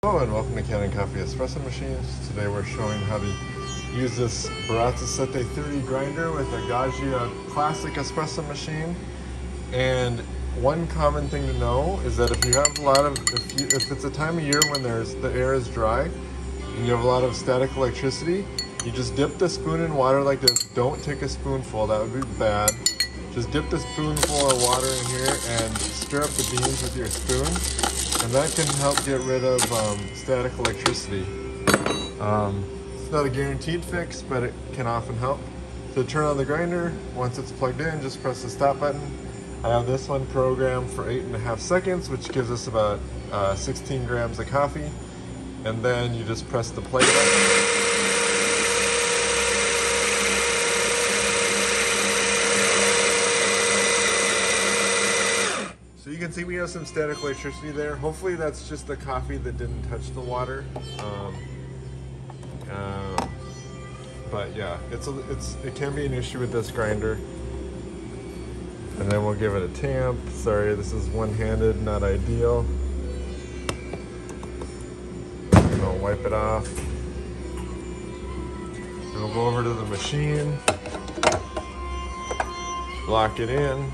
Hello and welcome to Cannon Coffee Espresso Machines. Today we're showing how to use this Baratza Sette 30 grinder with a Gaggia classic espresso machine. And one common thing to know is that if you have a lot of, if it's a time of year when the air is dry and you have a lot of static electricity, you just dip the spoon in water like this. Don't take a spoonful, that would be bad. Just dip the spoonful of water in here and stir up the beans with your spoon. And that can help get rid of static electricity. It's not a guaranteed fix, but it can often help. To turn on the grinder, once it's plugged in, just press the stop button. I have this one programmed for 8.5 seconds, which gives us about 16 grams of coffee. And then you just press the play button. So you can see we have some static electricity there. Hopefully that's just the coffee that didn't touch the water. But yeah, it can be an issue with this grinder. And then we'll give it a tamp. Sorry, this is one-handed, not ideal. And I'll wipe it off. We'll go over to the machine, lock it in.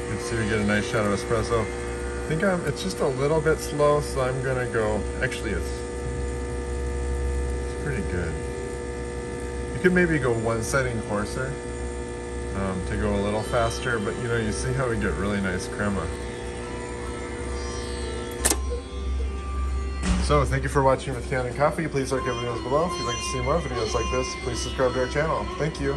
You can see we get a nice shot of espresso. I think it's just a little bit slow, so I'm gonna go, actually it's pretty good. You could maybe go one setting coarser to go a little faster, but you know, you see how we get really nice crema. So thank you for watching with Cannon Coffee. Please like our videos below. If you'd like to see more videos like this, please subscribe to our channel. Thank you.